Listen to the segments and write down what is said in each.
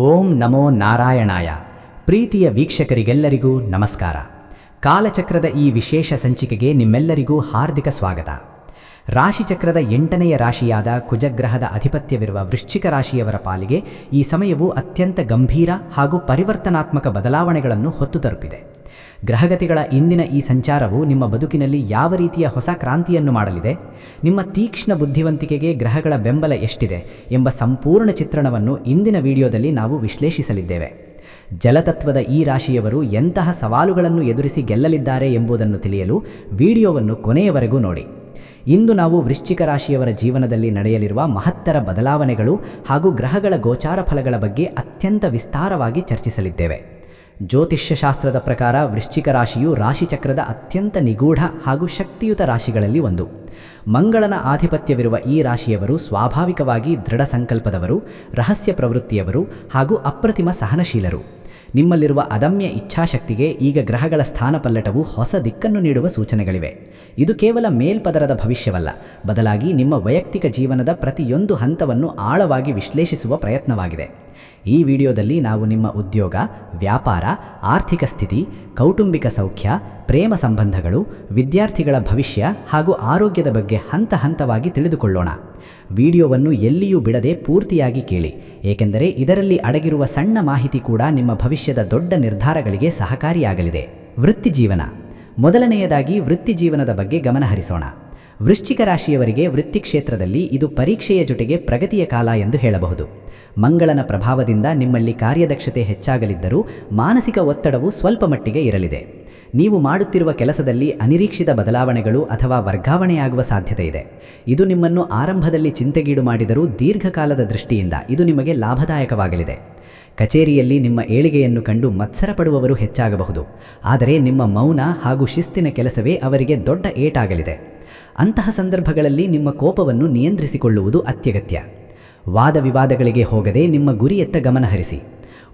ಓಂ ನಮೋ ನಾರಾಯಣಾಯ. ಪ್ರೀತಿಯ ವೀಕ್ಷಕರಿಗೆಲ್ಲರಿಗೂ ನಮಸ್ಕಾರ. ಕಾಲಚಕ್ರದ ಈ ವಿಶೇಷ ಸಂಚಿಕೆಗೆ ನಿಮ್ಮೆಲ್ಲರಿಗೂ ಹಾರ್ದಿಕ ಸ್ವಾಗತ. ರಾಶಿಚಕ್ರದ 8ನೆಯ ರಾಶಿಯಾದ ಕುಜಗ್ರಹದ ಅಧಿಪತ್ಯವಿರುವ ವೃಶ್ಚಿಕ ರಾಶಿಯವರ ಪಾಲಿಗೆ ಈ ಸಮಯವು ಅತ್ಯಂತ ಗಂಭೀರ ಹಾಗೂ ಪರಿವರ್ತನಾತ್ಮಕ ಬದಲಾವಣೆಗಳನ್ನು ಹೊತ್ತು ತರುತ್ತಿದೆ. ಗ್ರಹಗತಿಗಳ ಇಂದಿನ ಈ ಸಂಚಾರವು ನಿಮ್ಮ ಬದುಕಿನಲ್ಲಿ ಯಾವ ರೀತಿಯ ಹೊಸ ಕ್ರಾಂತಿಯನ್ನು ಮಾಡಲಿದೆ, ನಿಮ್ಮ ತೀಕ್ಷ್ಣ ಬುದ್ಧಿವಂತಿಕೆಗೆ ಗ್ರಹಗಳ ಬೆಂಬಲ ಎಷ್ಟಿದೆ ಎಂಬ ಸಂಪೂರ್ಣ ಚಿತ್ರಣವನ್ನು ಇಂದಿನ ವಿಡಿಯೋದಲ್ಲಿ ನಾವು ವಿಶ್ಲೇಷಿಸಲಿದ್ದೇವೆ. ಜಲತತ್ವದ ಈ ರಾಶಿಯವರು ಎಂತಹ ಸವಾಲುಗಳನ್ನು ಎದುರಿಸಿ ಗೆಲ್ಲಲಿದ್ದಾರೆ ಎಂಬುದನ್ನು ತಿಳಿಯಲು ವಿಡಿಯೋವನ್ನು ಕೊನೆಯವರೆಗೂ ನೋಡಿ. ಇಂದು ನಾವು ವೃಶ್ಚಿಕ ರಾಶಿಯವರ ಜೀವನದಲ್ಲಿ ನಡೆಯಲಿರುವ ಮಹತ್ತರ ಬದಲಾವಣೆಗಳು ಹಾಗೂ ಗ್ರಹಗಳ ಗೋಚಾರ ಫಲಗಳ ಬಗ್ಗೆ ಅತ್ಯಂತ ವಿಸ್ತಾರವಾಗಿ ಚರ್ಚಿಸಲಿದ್ದೇವೆ. ಜ್ಯೋತಿಷ್ಯ ಶಾಸ್ತ್ರದ ಪ್ರಕಾರ ವೃಶ್ಚಿಕ ರಾಶಿಯು ರಾಶಿಚಕ್ರದ ಅತ್ಯಂತ ನಿಗೂಢ ಹಾಗೂ ಶಕ್ತಿಯುತ ರಾಶಿಗಳಲ್ಲಿ ಒಂದು. ಮಂಗಳನ ಆಧಿಪತ್ಯವಿರುವ ಈ ರಾಶಿಯವರು ಸ್ವಾಭಾವಿಕವಾಗಿ ದೃಢ ಸಂಕಲ್ಪದವರು, ರಹಸ್ಯ ಪ್ರವೃತ್ತಿಯವರು ಹಾಗೂ ಅಪ್ರತಿಮ ಸಹನಶೀಲರು. ನಿಮ್ಮಲ್ಲಿರುವ ಅದಮ್ಯ ಇಚ್ಛಾಶಕ್ತಿಗೆ ಈಗ ಗ್ರಹಗಳ ಸ್ಥಾನಪಲ್ಲಟವು ಹೊಸ ದಿಕ್ಕನ್ನು ನೀಡುವ ಸೂಚನೆಗಳಿವೆ. ಇದು ಕೇವಲ ಮೇಲ್ಪದರದ ಭವಿಷ್ಯವಲ್ಲ, ಬದಲಾಗಿ ನಿಮ್ಮ ವೈಯಕ್ತಿಕ ಜೀವನದ ಪ್ರತಿಯೊಂದು ಹಂತವನ್ನು ಆಳವಾಗಿ ವಿಶ್ಲೇಷಿಸುವ ಪ್ರಯತ್ನವಾಗಿದೆ. ಈ ವಿಡಿಯೋದಲ್ಲಿ ನಾವು ನಿಮ್ಮ ಉದ್ಯೋಗ, ವ್ಯಾಪಾರ, ಆರ್ಥಿಕ ಸ್ಥಿತಿ, ಕೌಟುಂಬಿಕ ಸೌಖ್ಯ, ಪ್ರೇಮ ಸಂಬಂಧಗಳು, ವಿದ್ಯಾರ್ಥಿಗಳ ಭವಿಷ್ಯ ಹಾಗೂ ಆರೋಗ್ಯದ ಬಗ್ಗೆ ಹಂತ ಹಂತವಾಗಿ ತಿಳಿದುಕೊಳ್ಳೋಣ. ವಿಡಿಯೋವನ್ನು ಎಲ್ಲಿಯೂ ಬಿಡದೆ ಪೂರ್ತಿಯಾಗಿ ಕೇಳಿ, ಏಕೆಂದರೆ ಇದರಲ್ಲಿ ಅಡಗಿರುವ ಸಣ್ಣ ಮಾಹಿತಿ ಕೂಡ ನಿಮ್ಮ ಭವಿಷ್ಯದ ದೊಡ್ಡ ನಿರ್ಧಾರಗಳಿಗೆ ಸಹಕಾರಿಯಾಗಲಿದೆ. ವೃತ್ತಿಜೀವನ. ಮೊದಲನೆಯದಾಗಿ ವೃತ್ತಿಜೀವನದ ಬಗ್ಗೆ ಗಮನಹರಿಸೋಣ. ವೃಶ್ಚಿಕ ರಾಶಿಯವರಿಗೆ ವೃತ್ತಿ ಕ್ಷೇತ್ರದಲ್ಲಿ ಇದು ಪರೀಕ್ಷೆಯ ಜೊತೆಗೆ ಪ್ರಗತಿಯ ಕಾಲ ಎಂದು ಹೇಳಬಹುದು. ಮಂಗಳನ ಪ್ರಭಾವದಿಂದ ನಿಮ್ಮಲ್ಲಿ ಕಾರ್ಯದಕ್ಷತೆ ಹೆಚ್ಚಾಗಲಿದ್ದರೂ ಮಾನಸಿಕ ಒತ್ತಡವು ಸ್ವಲ್ಪ ಮಟ್ಟಿಗೆ ಇರಲಿದೆ. ನೀವು ಮಾಡುತ್ತಿರುವ ಕೆಲಸದಲ್ಲಿ ಅನಿರೀಕ್ಷಿತ ಬದಲಾವಣೆಗಳು ಅಥವಾ ವರ್ಗಾವಣೆಯಾಗುವ ಸಾಧ್ಯತೆ ಇದೆ. ಇದು ನಿಮ್ಮನ್ನು ಆರಂಭದಲ್ಲಿ ಚಿಂತೆಗೀಡು ಮಾಡಿದರೂ ದೀರ್ಘಕಾಲದ ದೃಷ್ಟಿಯಿಂದ ಇದು ನಿಮಗೆ ಲಾಭದಾಯಕವಾಗಲಿದೆ. ಕಚೇರಿಯಲ್ಲಿ ನಿಮ್ಮ ಏಳಿಗೆಯನ್ನು ಕಂಡು ಮತ್ಸರ ಪಡುವವರು ಹೆಚ್ಚಾಗಬಹುದು, ಆದರೆ ನಿಮ್ಮ ಮೌನ ಹಾಗೂ ಶಿಸ್ತಿನ ಕೆಲಸವೇ ಅವರಿಗೆ ದೊಡ್ಡ ಏಟಾಗಲಿದೆ. ಅಂತಹ ಸಂದರ್ಭಗಳಲ್ಲಿ ನಿಮ್ಮ ಕೋಪವನ್ನು ನಿಯಂತ್ರಿಸಿಕೊಳ್ಳುವುದು ಅತ್ಯಗತ್ಯ. ವಾದ ವಿವಾದಗಳಿಗೆ ಹೋಗದೆ ನಿಮ್ಮ ಗುರಿಯತ್ತ ಗಮನಹರಿಸಿ.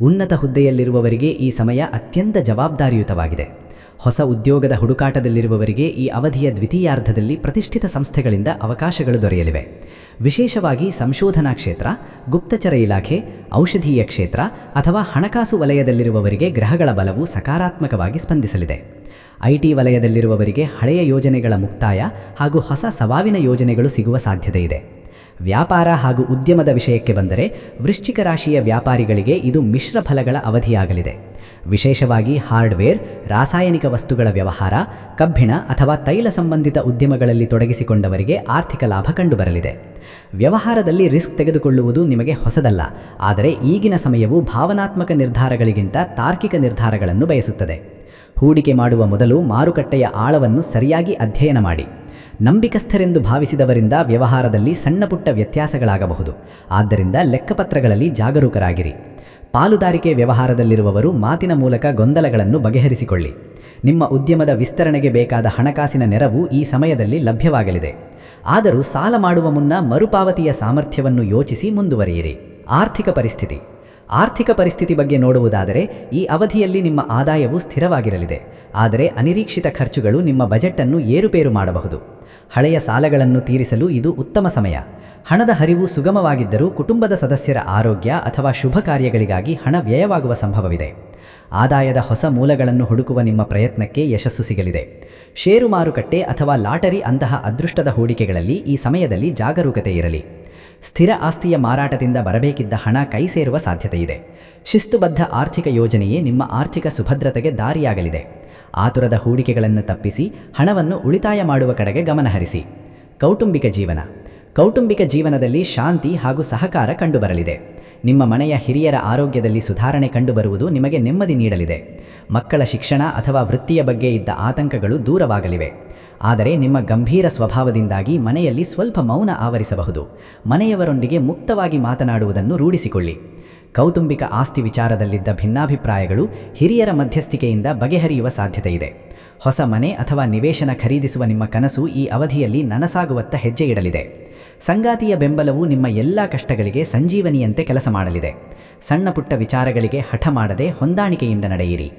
ಉನ್ನತ ಹುದ್ದೆಯಲ್ಲಿರುವವರಿಗೆ ಈ ಸಮಯ ಅತ್ಯಂತ ಜವಾಬ್ದಾರಿಯುತವಾಗಿದೆ. ಹೊಸ ಉದ್ಯೋಗದ ಹುಡುಕಾಟದಲ್ಲಿರುವವರಿಗೆ ಈ ಅವಧಿಯ ದ್ವಿತೀಯಾರ್ಧದಲ್ಲಿ ಪ್ರತಿಷ್ಠಿತ ಸಂಸ್ಥೆಗಳಿಂದ ಅವಕಾಶಗಳು ದೊರೆಯಲಿವೆ. ವಿಶೇಷವಾಗಿ ಸಂಶೋಧನಾ ಕ್ಷೇತ್ರ, ಗುಪ್ತಚರ ಇಲಾಖೆ, ಔಷಧೀಯ ಕ್ಷೇತ್ರ ಅಥವಾ ಹಣಕಾಸು ವಲಯದಲ್ಲಿರುವವರಿಗೆ ಗ್ರಹಗಳ ಬಲವು ಸಕಾರಾತ್ಮಕವಾಗಿ ಸ್ಪಂದಿಸಲಿದೆ. ಐಟಿ ವಲಯದಲ್ಲಿರುವವರಿಗೆ ಹಳೆಯ ಯೋಜನೆಗಳ ಮುಕ್ತಾಯ ಹಾಗೂ ಹೊಸ ಸವಾಲಿನ ಯೋಜನೆಗಳು ಸಿಗುವ ಸಾಧ್ಯತೆ ಇದೆ. ವ್ಯಾಪಾರ ಹಾಗೂ ಉದ್ಯಮದ ವಿಷಯಕ್ಕೆ ಬಂದರೆ ವೃಶ್ಚಿಕ ರಾಶಿಯ ವ್ಯಾಪಾರಿಗಳಿಗೆ ಇದು ಮಿಶ್ರ ಫಲಗಳ ಅವಧಿಯಾಗಲಿದೆ. ವಿಶೇಷವಾಗಿ ಹಾರ್ಡ್ವೇರ್, ರಾಸಾಯನಿಕ ವಸ್ತುಗಳ ವ್ಯವಹಾರ, ಕಬ್ಬಿಣ ಅಥವಾ ತೈಲ ಸಂಬಂಧಿತ ಉದ್ಯಮಗಳಲ್ಲಿ ತೊಡಗಿಸಿಕೊಂಡವರಿಗೆ ಆರ್ಥಿಕ ಲಾಭ ಕಂಡುಬರಲಿದೆ. ವ್ಯವಹಾರದಲ್ಲಿ ರಿಸ್ಕ್ ತೆಗೆದುಕೊಳ್ಳುವುದು ನಿಮಗೆ ಹೊಸದಲ್ಲ, ಆದರೆ ಈಗಿನ ಸಮಯವು ಭಾವನಾತ್ಮಕ ನಿರ್ಧಾರಗಳಿಗಿಂತ ತಾರ್ಕಿಕ ನಿರ್ಧಾರಗಳನ್ನು ಬಯಸುತ್ತದೆ. ಹೂಡಿಕೆ ಮಾಡುವ ಮೊದಲು ಮಾರುಕಟ್ಟೆಯ ಆಳವನ್ನು ಸರಿಯಾಗಿ ಅಧ್ಯಯನ ಮಾಡಿ. ನಂಬಿಕಸ್ಥರೆಂದು ಭಾವಿಸಿದವರಿಂದ ವ್ಯವಹಾರದಲ್ಲಿ ಸಣ್ಣಪುಟ್ಟ ವ್ಯತ್ಯಾಸಗಳಾಗಬಹುದು, ಆದ್ದರಿಂದ ಲೆಕ್ಕಪತ್ರಗಳಲ್ಲಿ ಜಾಗರೂಕರಾಗಿರಿ. ಪಾಲುದಾರಿಕೆ ವ್ಯವಹಾರದಲ್ಲಿರುವವರು ಮಾತಿನ ಮೂಲಕ ಗೊಂದಲಗಳನ್ನು ಬಗೆಹರಿಸಿಕೊಳ್ಳಿ. ನಿಮ್ಮ ಉದ್ಯಮದ ವಿಸ್ತರಣೆಗೆ ಬೇಕಾದ ಹಣಕಾಸಿನ ನೆರವು ಈ ಸಮಯದಲ್ಲಿ ಲಭ್ಯವಾಗಲಿದೆ. ಆದರೂ ಸಾಲ ಮಾಡುವ ಮುನ್ನ ಮರುಪಾವತಿಯ ಸಾಮರ್ಥ್ಯವನ್ನು ಯೋಚಿಸಿ ಮುಂದುವರಿಯಿರಿ. ಆರ್ಥಿಕ ಪರಿಸ್ಥಿತಿ ಬಗ್ಗೆ ನೋಡುವುದಾದರೆ ಈ ಅವಧಿಯಲ್ಲಿ ನಿಮ್ಮ ಆದಾಯವು ಸ್ಥಿರವಾಗಿರಲಿದೆ, ಆದರೆ ಅನಿರೀಕ್ಷಿತ ಖರ್ಚುಗಳು ನಿಮ್ಮ ಬಜೆಟನ್ನು ಏರುಪೇರು ಮಾಡಬಹುದು. ಹಳೆಯ ಸಾಲಗಳನ್ನು ತೀರಿಸಲು ಇದು ಉತ್ತಮ ಸಮಯ. ಹಣದ ಹರಿವು ಸುಗಮವಾಗಿದ್ದರೂ ಕುಟುಂಬದ ಸದಸ್ಯರ ಆರೋಗ್ಯ ಅಥವಾ ಶುಭ ಕಾರ್ಯಗಳಿಗಾಗಿ ಹಣ ವ್ಯಯವಾಗುವ ಸಂಭವವಿದೆ. ಆದಾಯದ ಹೊಸ ಮೂಲಗಳನ್ನು ಹುಡುಕುವ ನಿಮ್ಮ ಪ್ರಯತ್ನಕ್ಕೆ ಯಶಸ್ಸು ಸಿಗಲಿದೆ. ಷೇರು ಮಾರುಕಟ್ಟೆ ಅಥವಾ ಲಾಟರಿ ಅಂತಹ ಅದೃಷ್ಟದ ಹೂಡಿಕೆಗಳಲ್ಲಿ ಈ ಸಮಯದಲ್ಲಿ ಜಾಗರೂಕತೆ ಇರಲಿ. ಸ್ಥಿರ ಆಸ್ತಿಯ ಮಾರಾಟದಿಂದ ಬರಬೇಕಿದ್ದ ಹಣ ಕೈ ಸೇರುವ ಸಾಧ್ಯತೆಯಿದೆ. ಶಿಸ್ತುಬದ್ಧ ಆರ್ಥಿಕ ಯೋಜನೆಯೇ ನಿಮ್ಮ ಆರ್ಥಿಕ ಸುಭದ್ರತೆಗೆ ದಾರಿಯಾಗಲಿದೆ. ಆತುರದ ಹೂಡಿಕೆಗಳನ್ನು ತಪ್ಪಿಸಿ ಹಣವನ್ನು ಉಳಿತಾಯ ಮಾಡುವ ಕಡೆಗೆ ಗಮನಹರಿಸಿ. ಕೌಟುಂಬಿಕ ಜೀವನದಲ್ಲಿ ಶಾಂತಿ ಹಾಗೂ ಸಹಕಾರ ಕಂಡುಬರಲಿದೆ. ನಿಮ್ಮ ಮನೆಯ ಹಿರಿಯರ ಆರೋಗ್ಯದಲ್ಲಿ ಸುಧಾರಣೆ ಕಂಡುಬರುವುದು ನಿಮಗೆ ನೆಮ್ಮದಿ ನೀಡಲಿದೆ. ಮಕ್ಕಳ ಶಿಕ್ಷಣ ಅಥವಾ ವೃತ್ತಿಯ ಬಗ್ಗೆ ಇದ್ದ ಆತಂಕಗಳು ದೂರವಾಗಲಿವೆ. ಆದರೆ ನಿಮ್ಮ ಗಂಭೀರ ಸ್ವಭಾವದಿಂದಾಗಿ ಮನೆಯಲ್ಲಿ ಸ್ವಲ್ಪ ಮೌನ ಆವರಿಸಬಹುದು. ಮನೆಯವರೊಂದಿಗೆ ಮುಕ್ತವಾಗಿ ಮಾತನಾಡುವುದನ್ನು ರೂಢಿಸಿಕೊಳ್ಳಿ. ಕೌಟುಂಬಿಕ ಆಸ್ತಿ ವಿಚಾರದಲ್ಲಿದ್ದ ಭಿನ್ನಾಭಿಪ್ರಾಯಗಳು ಹಿರಿಯರ ಮಧ್ಯಸ್ಥಿಕೆಯಿಂದ ಬಗೆಹರಿಯುವ ಸಾಧ್ಯತೆಯಿದೆ. ಹೊಸ ಮನೆ ಅಥವಾ ನಿವೇಶನ ಖರೀದಿಸುವ ನಿಮ್ಮ ಕನಸು ಈ ಅವಧಿಯಲ್ಲಿ ನನಸಾಗುವತ್ತ ಹೆಜ್ಜೆ ಇಡಲಿದೆ. ಸಂಗಾತಿಯ ಬೆಂಬಲವು ನಿಮ್ಮ ಎಲ್ಲ ಕಷ್ಟಗಳಿಗೆ ಸಂಜೀವನಿಯಂತೆ ಕೆಲಸ ಮಾಡಲಿದೆ. ಸಣ್ಣ ಪುಟ್ಟ ವಿಚಾರಗಳಿಗೆ ಹಠ ಮಾಡದೆ ಹೊಂದಾಣಿಕೆಯಿಂದ ನಡೆಯಿರಿ.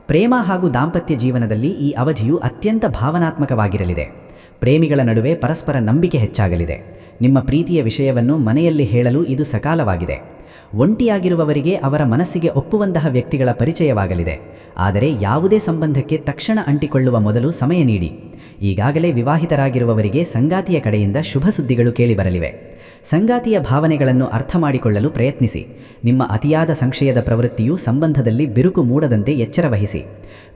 ಪ್ರೇಮ ಹಾಗೂ ದಾಂಪತ್ಯ ಜೀವನದಲ್ಲಿ ಈ ಅವಧಿಯು ಅತ್ಯಂತ ಭಾವನಾತ್ಮಕವಾಗಿರಲಿದೆ. ಪ್ರೇಮಿಗಳ ನಡುವೆ ಪರಸ್ಪರ ನಂಬಿಕೆ ಹೆಚ್ಚಾಗಲಿದೆ. ನಿಮ್ಮ ಪ್ರೀತಿಯ ವಿಷಯವನ್ನು ಮನೆಯಲ್ಲಿ ಹೇಳಲು ಇದು ಸಕಾಲವಾಗಿದೆ. ಒಂಟಿಯಾಗಿರುವವರಿಗೆ ಅವರ ಮನಸ್ಸಿಗೆ ಒಪ್ಪುವಂತಹ ವ್ಯಕ್ತಿಗಳ ಪರಿಚಯವಾಗಲಿದೆ. ಆದರೆ ಯಾವುದೇ ಸಂಬಂಧಕ್ಕೆ ತಕ್ಷಣ ಅಂಟಿಕೊಳ್ಳುವ ಮೊದಲು ಸಮಯ ನೀಡಿ. ಈಗಾಗಲೇ ವಿವಾಹಿತರಾಗಿರುವವರಿಗೆ ಸಂಗಾತಿಯ ಕಡೆಯಿಂದ ಶುಭ ಸುದ್ದಿಗಳು ಕೇಳಿಬರಲಿವೆ. ಸಂಗಾತಿಯ ಭಾವನೆಗಳನ್ನು ಅರ್ಥ ಮಾಡಿಕೊಳ್ಳಲು ಪ್ರಯತ್ನಿಸಿ. ನಿಮ್ಮ ಅತಿಯಾದ ಸಂಶಯದ ಪ್ರವೃತ್ತಿಯು ಸಂಬಂಧದಲ್ಲಿ ಬಿರುಕು ಮೂಡದಂತೆ ಎಚ್ಚರ ವಹಿಸಿ.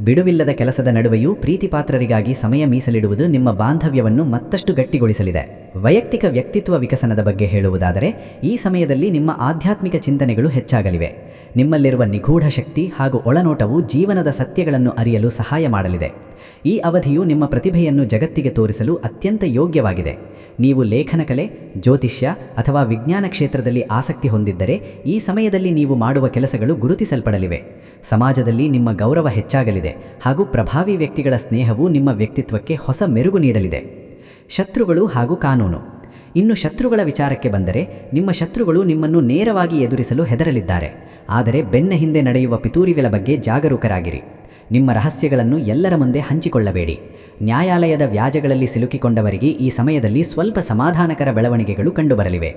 ಬಿಡುವಿಲ್ಲದ ಕೆಲಸದ ನಡುವೆಯೂ ಪ್ರೀತಿಪಾತ್ರರಿಗಾಗಿ ಸಮಯ ಮೀಸಲಿಡುವುದು ನಿಮ್ಮ ಬಾಂಧವ್ಯವನ್ನು ಮತ್ತಷ್ಟು ಗಟ್ಟಿಗೊಳಿಸಲಿದೆ. ವೈಯಕ್ತಿಕ ವ್ಯಕ್ತಿತ್ವ ವಿಕಸನದ ಬಗ್ಗೆ ಹೇಳುವುದಾದರೆ, ಈ ಸಮಯದಲ್ಲಿ ನಿಮ್ಮ ಆಧ್ಯಾತ್ಮಿಕ ಚಿಂತನೆಗಳು ಹೆಚ್ಚಾಗಲಿವೆ. ನಿಮ್ಮಲ್ಲಿರುವ ನಿಗೂಢ ಶಕ್ತಿ ಹಾಗೂ ಒಳನೋಟವು ಜೀವನದ ಸತ್ಯಗಳನ್ನು ಅರಿಯಲು ಸಹಾಯ ಮಾಡಲಿದೆ. ಈ ಅವಧಿಯು ನಿಮ್ಮ ಪ್ರತಿಭೆಯನ್ನು ಜಗತ್ತಿಗೆ ತೋರಿಸಲು ಅತ್ಯಂತ ಯೋಗ್ಯವಾಗಿದೆ. ನೀವು ಲೇಖನ ಕಲೆ, ಜ್ಯೋತಿಷ್ಯ ಅಥವಾ ವಿಜ್ಞಾನ ಕ್ಷೇತ್ರದಲ್ಲಿ ಆಸಕ್ತಿ ಹೊಂದಿದ್ದರೆ ಈ ಸಮಯದಲ್ಲಿ ನೀವು ಮಾಡುವ ಕೆಲಸಗಳು ಗುರುತಿಸಲ್ಪಡಲಿವೆ. ಸಮಾಜದಲ್ಲಿ ನಿಮ್ಮ ಗೌರವ ಹೆಚ್ಚಾಗಲಿದೆ ಹಾಗೂ ಪ್ರಭಾವಿ ವ್ಯಕ್ತಿಗಳ ಸ್ನೇಹವು ನಿಮ್ಮ ವ್ಯಕ್ತಿತ್ವಕ್ಕೆ ಹೊಸ ಮೆರುಗು ನೀಡಲಿದೆ. ಶತ್ರುಗಳು ಹಾಗೂ ಕಾನೂನು. ಇನ್ನು ಶತ್ರುಗಳ ವಿಚಾರಕ್ಕೆ ಬಂದರೆ, ನಿಮ್ಮ ಶತ್ರುಗಳು ನಿಮ್ಮನ್ನು ನೇರವಾಗಿ ಎದುರಿಸಲು ಹೆದರಲಿದ್ದಾರೆ. ಆದರೆ ಬೆನ್ನ ಹಿಂದೆ ನಡೆಯುವ ಪಿತೂರಿಗಳ ಬಗ್ಗೆ ಜಾಗರೂಕರಾಗಿರಿ. ನಿಮ್ಮ ರಹಸ್ಯಗಳನ್ನು ಎಲ್ಲರ ಮುಂದೆ ಹಂಚಿಕೊಳ್ಳಬೇಡಿ. ನ್ಯಾಯಾಲಯದ ವ್ಯಾಜ್ಯಗಳಲ್ಲಿ ಸಿಲುಕಿಕೊಂಡವರಿಗೆ ಈ ಸಮಯದಲ್ಲಿ ಸ್ವಲ್ಪ ಸಮಾಧಾನಕರ ಬೆಳವಣಿಗೆಗಳು ಕಂಡುಬರಲಿವೆ.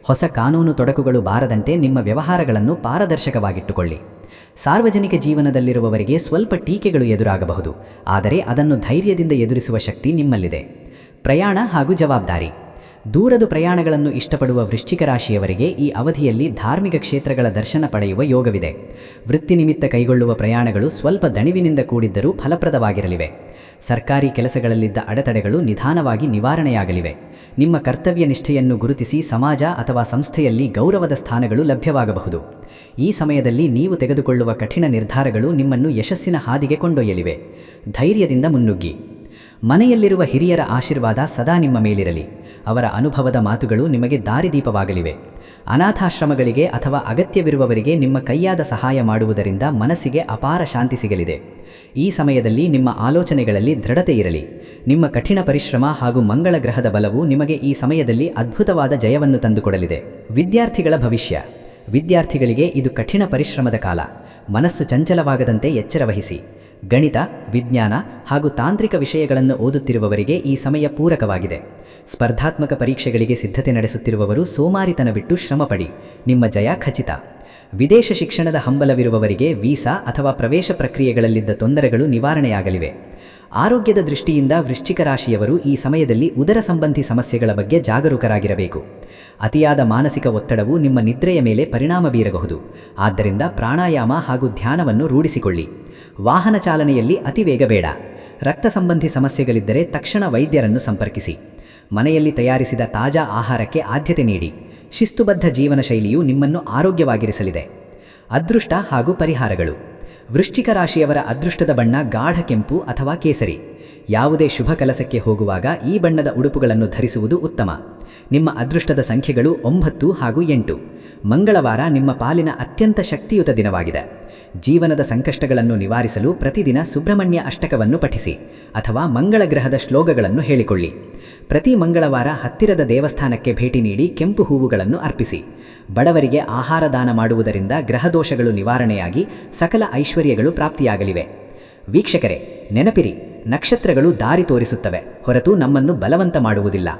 ಹೊಸ ಕಾನೂನು ತೊಡಕುಗಳು ಬಾರದಂತೆ ನಿಮ್ಮ ವ್ಯವಹಾರಗಳನ್ನು ಪಾರದರ್ಶಕವಾಗಿಟ್ಟುಕೊಳ್ಳಿ. ಸಾರ್ವಜನಿಕ ಜೀವನದಲ್ಲಿರುವವರಿಗೆ ಸ್ವಲ್ಪ ಟೀಕೆಗಳು ಎದುರಾಗಬಹುದು, ಆದರೆ ಅದನ್ನು ಧೈರ್ಯದಿಂದ ಎದುರಿಸುವ ಶಕ್ತಿ ನಿಮ್ಮಲ್ಲಿದೆ. ಪ್ರಯಾಣ ಹಾಗೂ ಜವಾಬ್ದಾರಿ. ದೂರದ ಪ್ರಯಾಣಗಳನ್ನು ಇಷ್ಟಪಡುವ ವೃಶ್ಚಿಕ ರಾಶಿಯವರಿಗೆ ಈ ಅವಧಿಯಲ್ಲಿ ಧಾರ್ಮಿಕ ಕ್ಷೇತ್ರಗಳ ದರ್ಶನ ಪಡೆಯುವ ಯೋಗವಿದೆ. ವೃತ್ತಿ ನಿಮಿತ್ತ ಕೈಗೊಳ್ಳುವ ಪ್ರಯಾಣಗಳು ಸ್ವಲ್ಪ ದಣಿವಿನಿಂದ ಕೂಡಿದ್ದರೂ ಫಲಪ್ರದವಾಗಿರಲಿವೆ. ಸರ್ಕಾರಿ ಕೆಲಸಗಳಲ್ಲಿದ್ದ ಅಡೆತಡೆಗಳು ನಿಧಾನವಾಗಿ ನಿವಾರಣೆಯಾಗಲಿವೆ. ನಿಮ್ಮ ಕರ್ತವ್ಯ ನಿಷ್ಠೆಯನ್ನು ಗುರುತಿಸಿ ಸಮಾಜ ಅಥವಾ ಸಂಸ್ಥೆಯಲ್ಲಿ ಗೌರವದ ಸ್ಥಾನಗಳು ಲಭ್ಯವಾಗಬಹುದು. ಈ ಸಮಯದಲ್ಲಿ ನೀವು ತೆಗೆದುಕೊಳ್ಳುವ ಕಠಿಣ ನಿರ್ಧಾರಗಳು ನಿಮ್ಮನ್ನು ಯಶಸ್ಸಿನ ಹಾದಿಗೆ ಕೊಂಡೊಯ್ಯಲಿವೆ. ಧೈರ್ಯದಿಂದ ಮುನ್ನುಗ್ಗಿ. ಮನೆಯಲ್ಲಿರುವ ಹಿರಿಯರ ಆಶೀರ್ವಾದ ಸದಾ ನಿಮ್ಮ ಮೇಲಿರಲಿ. ಅವರ ಅನುಭವದ ಮಾತುಗಳು ನಿಮಗೆ ದಾರಿದೀಪವಾಗಲಿವೆ. ಅನಾಥಾಶ್ರಮಗಳಿಗೆ ಅಥವಾ ಅಗತ್ಯವಿರುವವರಿಗೆ ನಿಮ್ಮ ಕೈಯಾದ ಸಹಾಯ ಮಾಡುವುದರಿಂದ ಮನಸ್ಸಿಗೆ ಅಪಾರ ಶಾಂತಿ ಸಿಗಲಿದೆ. ಈ ಸಮಯದಲ್ಲಿ ನಿಮ್ಮ ಆಲೋಚನೆಗಳಲ್ಲಿ ದೃಢತೆ ಇರಲಿ. ನಿಮ್ಮ ಕಠಿಣ ಪರಿಶ್ರಮ ಹಾಗೂ ಮಂಗಳ ಗ್ರಹದ ಬಲವು ನಿಮಗೆ ಈ ಸಮಯದಲ್ಲಿ ಅದ್ಭುತವಾದ ಜಯವನ್ನು ತಂದುಕೊಡಲಿದೆ. ವಿದ್ಯಾರ್ಥಿಗಳ ಭವಿಷ್ಯ. ವಿದ್ಯಾರ್ಥಿಗಳಿಗೆ ಇದು ಕಠಿಣ ಪರಿಶ್ರಮದ ಕಾಲ. ಮನಸ್ಸು ಚಂಚಲವಾಗದಂತೆ ಎಚ್ಚರ ವಹಿಸಿ. ಗಣಿತ, ವಿಜ್ಞಾನ ಹಾಗೂ ತಾಂತ್ರಿಕ ವಿಷಯಗಳನ್ನು ಓದುತ್ತಿರುವವರಿಗೆ ಈ ಸಮಯ ಪೂರಕವಾಗಿದೆ. ಸ್ಪರ್ಧಾತ್ಮಕ ಪರೀಕ್ಷೆಗಳಿಗೆ ಸಿದ್ಧತೆ ನಡೆಸುತ್ತಿರುವವರು ಸೋಮಾರಿತನ ಬಿಟ್ಟು ಶ್ರಮಪಡಿ. ನಿಮ್ಮ ಜಯ ಖಚಿತ. ವಿದೇಶ ಶಿಕ್ಷಣದ ಹಂಬಲವಿರುವವರಿಗೆ ವೀಸಾ ಅಥವಾ ಪ್ರವೇಶ ಪ್ರಕ್ರಿಯೆಗಳಲ್ಲಿದ್ದ ತೊಂದರೆಗಳು ನಿವಾರಣೆಯಾಗಲಿವೆ. ಆರೋಗ್ಯದ ದೃಷ್ಟಿಯಿಂದ ವೃಶ್ಚಿಕ ರಾಶಿಯವರು ಈ ಸಮಯದಲ್ಲಿ ಉದರ ಸಂಬಂಧಿ ಸಮಸ್ಯೆಗಳ ಬಗ್ಗೆ ಜಾಗರೂಕರಾಗಿರಬೇಕು. ಅತಿಯಾದ ಮಾನಸಿಕ ಒತ್ತಡವು ನಿಮ್ಮ ನಿದ್ರೆಯ ಮೇಲೆ ಪರಿಣಾಮ ಬೀರಬಹುದು. ಆದ್ದರಿಂದ ಪ್ರಾಣಾಯಾಮ ಹಾಗೂ ಧ್ಯಾನವನ್ನು ರೂಢಿಸಿಕೊಳ್ಳಿ. ವಾಹನ ಚಾಲನೆಯಲ್ಲಿ ಅತಿವೇಗ ಬೇಡ. ರಕ್ತ ಸಂಬಂಧಿ ಸಮಸ್ಯೆಗಳಿದ್ದರೆ ತಕ್ಷಣ ವೈದ್ಯರನ್ನು ಸಂಪರ್ಕಿಸಿ. ಮನೆಯಲ್ಲಿ ತಯಾರಿಸಿದ ತಾಜಾ ಆಹಾರಕ್ಕೆ ಆದ್ಯತೆ ನೀಡಿ. ಶಿಸ್ತುಬದ್ಧ ಜೀವನ ಶೈಲಿಯು ನಿಮ್ಮನ್ನು ಆರೋಗ್ಯವಾಗಿರಿಸಲಿದೆ. ಅದೃಷ್ಟ ಹಾಗೂ ಪರಿಹಾರಗಳು. ವೃಶ್ಚಿಕ ರಾಶಿಯವರ ಅದೃಷ್ಟದ ಬಣ್ಣ ಗಾಢ ಕೆಂಪು ಅಥವಾ ಕೇಸರಿ. ಯಾವುದೇ ಶುಭ ಕೆಲಸಕ್ಕೆ ಹೋಗುವಾಗ ಈ ಬಣ್ಣದ ಉಡುಪುಗಳನ್ನು ಧರಿಸುವುದು ಉತ್ತಮ. ನಿಮ್ಮ ಅದೃಷ್ಟದ ಸಂಖ್ಯೆಗಳು 9 ಹಾಗೂ 8. ಮಂಗಳವಾರ ನಿಮ್ಮ ಪಾಲಿನ ಅತ್ಯಂತ ಶಕ್ತಿಯುತ ದಿನವಾಗಿದೆ. ಜೀವನದ ಸಂಕಷ್ಟಗಳನ್ನು ನಿವಾರಿಸಲು ಪ್ರತಿದಿನ ಸುಬ್ರಹ್ಮಣ್ಯ ಅಷ್ಟಕವನ್ನು ಪಠಿಸಿ ಅಥವಾ ಮಂಗಳ ಗ್ರಹದ ಶ್ಲೋಕಗಳನ್ನು ಹೇಳಿಕೊಳ್ಳಿ. ಪ್ರತಿ ಮಂಗಳವಾರ ಹತ್ತಿರದ ದೇವಸ್ಥಾನಕ್ಕೆ ಭೇಟಿ ನೀಡಿ ಕೆಂಪು ಹೂವುಗಳನ್ನು ಅರ್ಪಿಸಿ. ಬಡವರಿಗೆ ಆಹಾರ ದಾನ ಮಾಡುವುದರಿಂದ ಗ್ರಹದೋಷಗಳು ನಿವಾರಣೆಯಾಗಿ ಸಕಲ ಐಶ್ವರ್ಯಗಳು ಪ್ರಾಪ್ತಿಯಾಗಲಿವೆ. ವೀಕ್ಷಕರೇ, ನೆನಪಿರಿ, ನಕ್ಷತ್ರಗಳು ದಾರಿ ತೋರಿಸುತ್ತವೆ ಹೊರತು ನಮ್ಮನ್ನು ಬಲವಂತ ಮಾಡುವುದಿಲ್ಲ.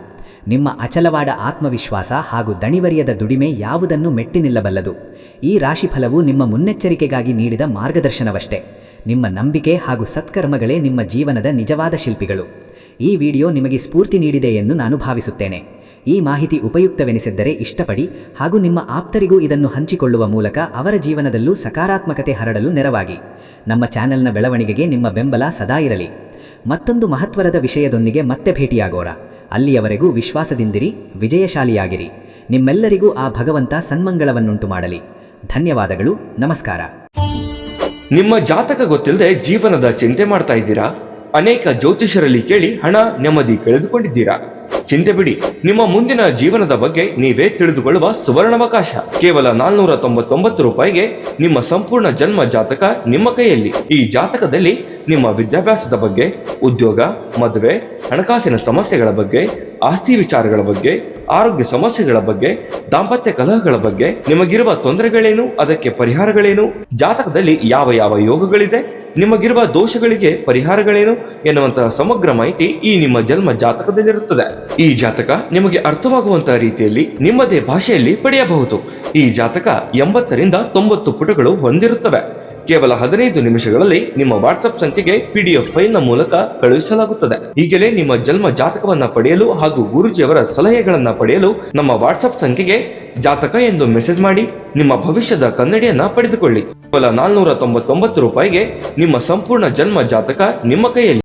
ನಿಮ್ಮ ಅಚಲವಾದ ಆತ್ಮವಿಶ್ವಾಸ ಹಾಗೂ ದಣಿವರಿಯದ ದುಡಿಮೆ ಯಾವುದನ್ನು ಮೆಟ್ಟಿ ನಿಲ್ಲಬಲ್ಲದು. ಈ ರಾಶಿಫಲವು ನಿಮ್ಮ ಮುನ್ನೆಚ್ಚರಿಕೆಗಾಗಿ ನೀಡಿದ ಮಾರ್ಗದರ್ಶನವಷ್ಟೇ. ನಿಮ್ಮ ನಂಬಿಕೆ ಹಾಗೂ ಸತ್ಕರ್ಮಗಳೇ ನಿಮ್ಮ ಜೀವನದ ನಿಜವಾದ ಶಿಲ್ಪಿಗಳು. ಈ ವಿಡಿಯೋ ನಿಮಗೆ ಸ್ಫೂರ್ತಿ ನೀಡಿದೆ ಎಂದು ನಾನು ಭಾವಿಸುತ್ತೇನೆ. ಈ ಮಾಹಿತಿ ಉಪಯುಕ್ತವೆನಿಸಿದ್ದರೆ ಇಷ್ಟಪಡಿ ಹಾಗೂ ನಿಮ್ಮ ಆಪ್ತರಿಗೂ ಇದನ್ನು ಹಂಚಿಕೊಳ್ಳುವ ಮೂಲಕ ಅವರ ಜೀವನದಲ್ಲೂ ಸಕಾರಾತ್ಮಕತೆ ಹರಡಲು ನೆರವಾಗಿ. ನಮ್ಮ ಚಾನೆಲ್ನ ಬೆಳವಣಿಗೆಗೆ ನಿಮ್ಮ ಬೆಂಬಲ ಸದಾ ಇರಲಿ. ಮತ್ತೊಂದು ಮಹತ್ವದ ವಿಷಯದೊಂದಿಗೆ ಮತ್ತೆ ಭೇಟಿಯಾಗೋಣ. ಅಲ್ಲಿಯವರೆಗೂ ವಿಶ್ವಾಸದಿಂದಿರಿ, ವಿಜಯಶಾಲಿಯಾಗಿರಿ. ನಿಮ್ಮೆಲ್ಲರಿಗೂ ಆ ಭಗವಂತ ಸನ್ಮಂಗಳವನ್ನುಂಟು ಮಾಡಲಿ. ಧನ್ಯವಾದಗಳು. ನಮಸ್ಕಾರ. ನಿಮ್ಮ ಜಾತಕ ಗೊತ್ತಿಲ್ಲದೆ ಜೀವನದ ಚಿಂತೆ ಮಾಡ್ತಾ ಇದ್ದೀರಾ? ಅನೇಕ ಜ್ಯೋತಿಷರಲ್ಲಿ ಕೇಳಿ ಹಣ ನೆಮ್ಮದಿ ಕಳೆದುಕೊಂಡಿದ್ದೀರಾ? ಚಿಂತೆ ಬಿಡಿ, ನಿಮ್ಮ ಮುಂದಿನ ಜೀವನದ ಬಗ್ಗೆ ನೀವೇ ತಿಳಿದುಕೊಳ್ಳುವ ಸುವರ್ಣಾವಕಾಶ. ಕೇವಲ 499 ರೂಪಾಯಿಗೆ ನಿಮ್ಮ ಸಂಪೂರ್ಣ ಜನ್ಮ ಜಾತಕ ನಿಮ್ಮ ಕೈಯಲ್ಲಿ. ಈ ಜಾತಕದಲ್ಲಿ ನಿಮ್ಮ ವಿದ್ಯಾಭ್ಯಾಸದ ಬಗ್ಗೆ, ಉದ್ಯೋಗ, ಮದುವೆ, ಹಣಕಾಸಿನ ಸಮಸ್ಯೆಗಳ ಬಗ್ಗೆ, ಆಸ್ತಿ ವಿಚಾರಗಳ ಬಗ್ಗೆ, ಆರೋಗ್ಯ ಸಮಸ್ಯೆಗಳ ಬಗ್ಗೆ, ದಾಂಪತ್ಯ ಕಲಹಗಳ ಬಗ್ಗೆ, ನಿಮಗಿರುವ ತೊಂದರೆಗಳೇನು, ಅದಕ್ಕೆ ಪರಿಹಾರಗಳೇನು, ಜಾತಕದಲ್ಲಿ ಯಾವ ಯಾವ ಯೋಗಗಳಿದೆ, ನಿಮಗಿರುವ ದೋಷಗಳಿಗೆ ಪರಿಹಾರಗಳೇನು ಎನ್ನುವಂತಹ ಸಮಗ್ರ ಮಾಹಿತಿ ಈ ನಿಮ್ಮ ಜನ್ಮ ಜಾತಕದಲ್ಲಿರುತ್ತದೆ. ಈ ಜಾತಕ ನಿಮಗೆ ಅರ್ಥವಾಗುವಂತಹ ರೀತಿಯಲ್ಲಿ ನಿಮ್ಮದೇ ಭಾಷೆಯಲ್ಲಿ ಪಡೆಯಬಹುದು. ಈ ಜಾತಕ 80ರಿಂದ 90 ಪುಟಗಳು ಹೊಂದಿರುತ್ತವೆ. ಕೇವಲ 15 ನಿಮಿಷಗಳಲ್ಲಿ ನಿಮ್ಮ ವಾಟ್ಸ್ಆಪ್ ಸಂಖ್ಯೆಗೆ PDF ಫೈಲ್ ನ ಮೂಲಕ ಕಳುಹಿಸಲಾಗುತ್ತದೆ. ಈಗಲೇ ನಿಮ್ಮ ಜನ್ಮ ಜಾತಕವನ್ನ ಪಡೆಯಲು ಹಾಗೂ ಗುರುಜಿಯವರ ಸಲಹೆಗಳನ್ನ ಪಡೆಯಲು ನಮ್ಮ ವಾಟ್ಸ್ಆಪ್ ಸಂಖ್ಯೆಗೆ ಜಾತಕ ಎಂದು ಮೆಸೇಜ್ ಮಾಡಿ ನಿಮ್ಮ ಭವಿಷ್ಯದ ಕನ್ನಡಿಯನ್ನ ಪಡೆದುಕೊಳ್ಳಿ. ಕೇವಲ 499 ರೂಪಾಯಿಗೆ ನಿಮ್ಮ ಸಂಪೂರ್ಣ ಜನ್ಮ ಜಾತಕ ನಿಮ್ಮ ಕೈಯಲ್ಲಿ.